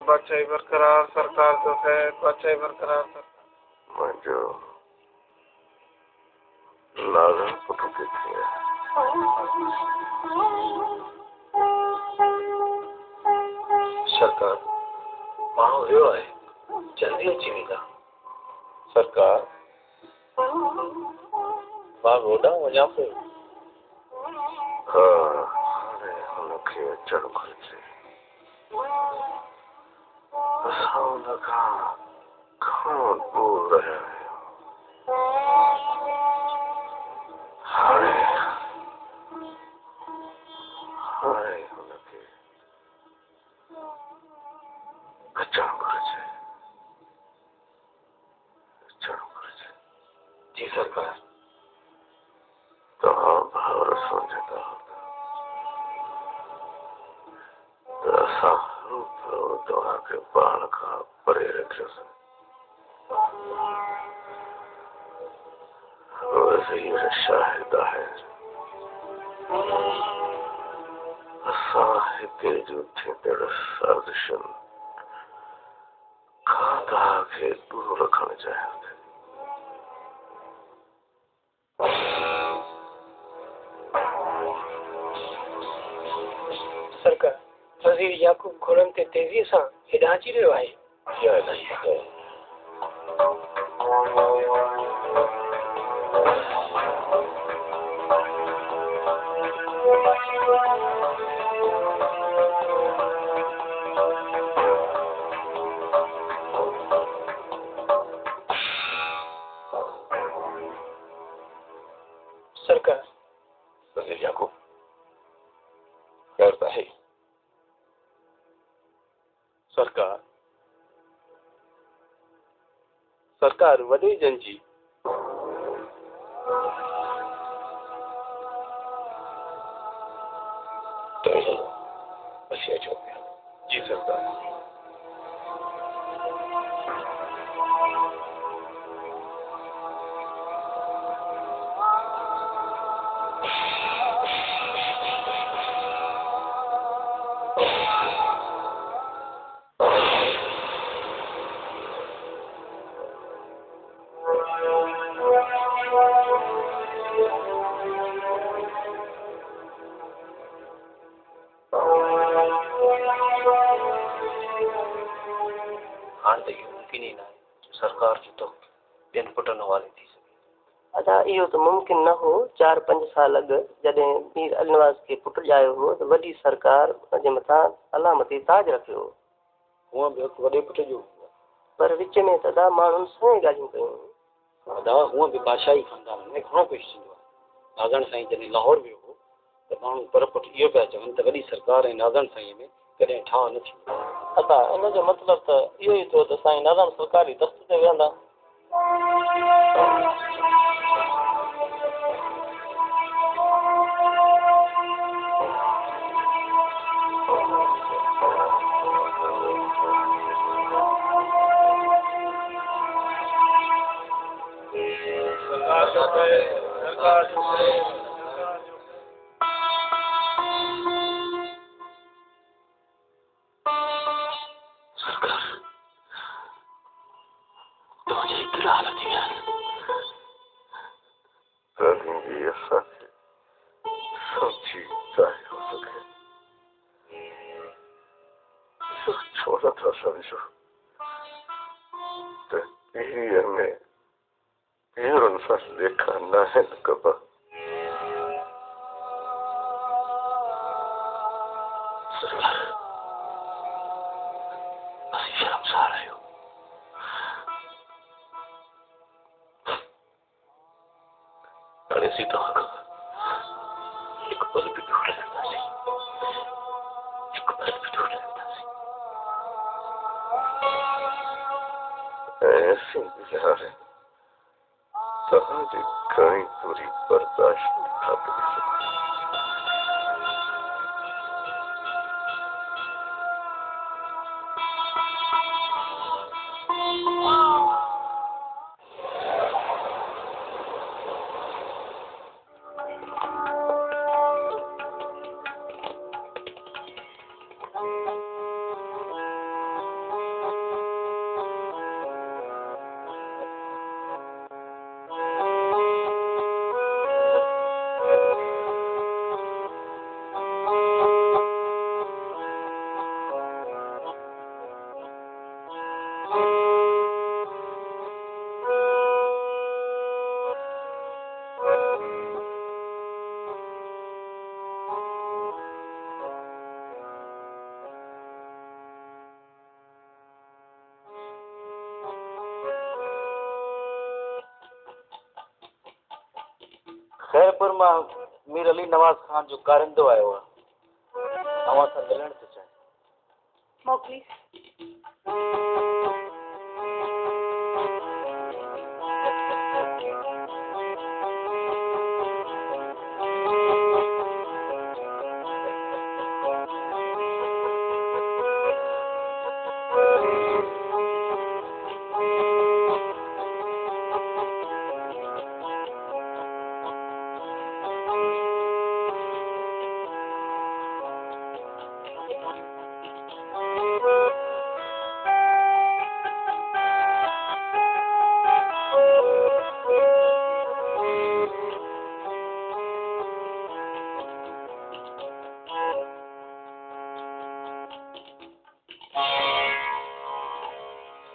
बादशाही बरकरार सरकार तो है, बादशाही बरकरार सरकार। मुझे नाज़न पुट के थे। सरकार माण्हू वियो आहे, जल्दी अची वेंदा। सरकार मां होॾां वञां पियो। हाणे हुनखे अचणु घुरिजे। असां हुनखां घणो दूर रहिया आहियूं। हाणे हुनखे अचणु घुरिजे। जी सरकार। तव्हां भाउर सम्झंदा त असां तव्हांखे पाण खां परे रखियोसीं। वज़ीर शाहिद आहे। असां हिते जूं थींदड़ साज़िशुनि खां तव्हांखे दूर रखणु चाहियूं। सरकार वज़ीर याकूब घोड़नि ते तेज़ीअ सां हेॾां अची रहियो आहे। सरकार वज़ीर याकूब ख़ैर आहे। सरकार वॾे जन जी अची अचो। जी सरकार। हाणे त इहो मुमकिन ई न आहे सरकार जो तो ॿियनि पुटनि हवाले थी सघे। अदा इहो त मुमकिन न हो। 4-5 साल अॻु जॾहिं मीर अलनवाज़ खे पुटु ॼायो हो त वॾी सरकार जे मथां अलामती ताज रखियो हो। हूअं बि वॾे पुट जो पर विच में त अदा माण्हुनि सभई ॻाल्हियूं कयूं। अदा हूअं बि बादशाही ख़ानदान में घणो कुझु थींदो आहे। नाज़ण साईं जॾहिं लाहौर वियो हो त माण्हू पर पुट इहो पिया चवनि त वॾी सरकार ऐं नाज़ण साईं में कॾहिं ठाह न थी। अदा इन जो मतिलबु त इहो ई थियो त साईं नाज़ण सरकारी तख़्त ते वेहंदा। जयपुर मां मीर अली नवाज़ खान जो कारिंदो आयो आहे, तव्हां सां मिलण थो चाहे। मोकिली।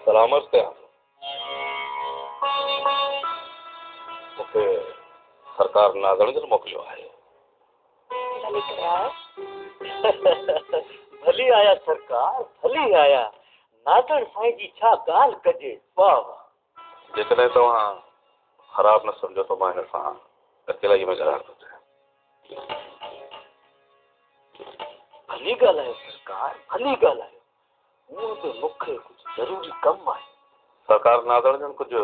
सलामत कयां मूंखे सरकार नाज़ण जो मोकिलियो आहे। भली कया भली आया सरकार, भली आया। नाज़ण साईं जी छा ॻाल्हि कजे। वाह वाह। जेकॾहिं तव्हां ख़राब न सम्झो त मां हिन सां अकेलाई में ॻाल्हाइण थो चाहियां। भली ॻाल्हायो सरकार, भली ॻाल्हायो। हूअं बि मूंखे कुझु ज़रूरी कमु आहे। सरकार नाज़ण जन कुझु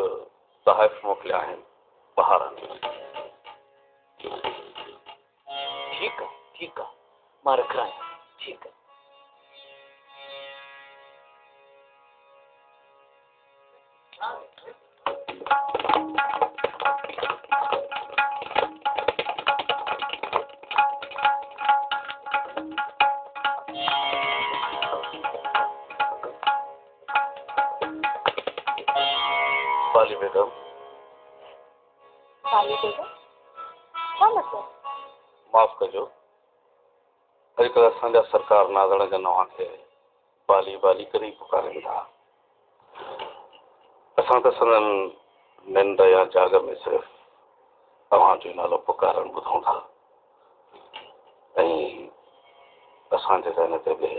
तहफ़ मोकिलिया आहिनि ॿाहिरि। ठीकु आहे, ठीकु आहे, मां रखायां। ठीकु आहे। बाली बेगम। बाली बेगम छा मतिलबु? माफ़ कजो, अॼुकल्ह असांजा सरकार नाज़ण जन अव्हांखे बाली बाली करे पुकारनि था। असां त संदन निंड या जाग में सिर्फ़ तव्हांजो नालो पुकारनि ॿुधूं था। ऐं असांजे रहन ते बि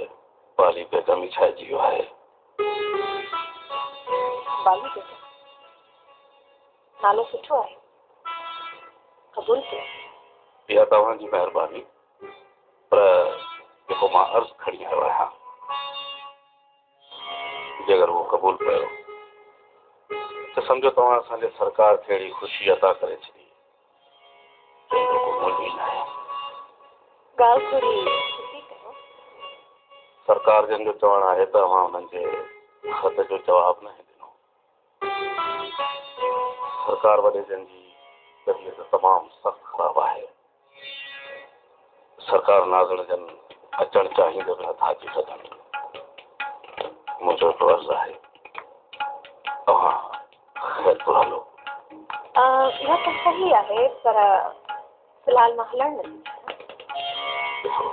बाली बेगम ई छाइजी वियो आहे। बाली बेगम नालो सुठो आहे, क़बूल कयो। इहा तव्हांजी महिरबानी, पर जेको मां अर्ज़ु खणी आयो आहियां, जेकर उहो क़बूल कयो त सम्झो तव्हां असांजे सरकार खे अहिड़ी ख़ुशी अता करे छॾी जंहिंजो को मुल्ह ई न आहे। ॻाल्हि थोरी सुठी कयो। सरकार जन जो चवणु आहे त तव्हां हुननि जे ख़त जो जवाबु न ॾिनो। सरकार वॾे जन जी तबियत तमामु सख़्तु ख़राबु आहे। सरकार नाज़ण जन अचणु चाहींदे बि नथा अची सघनि। मुंहिंजो हिकिड़ो अर्ज़ु आहे, तव्हां ख़ैर थो हलो। इहा त सही आहे, पर फ़िलहाल मां हलणु नथी चाहियां। ॾिसो,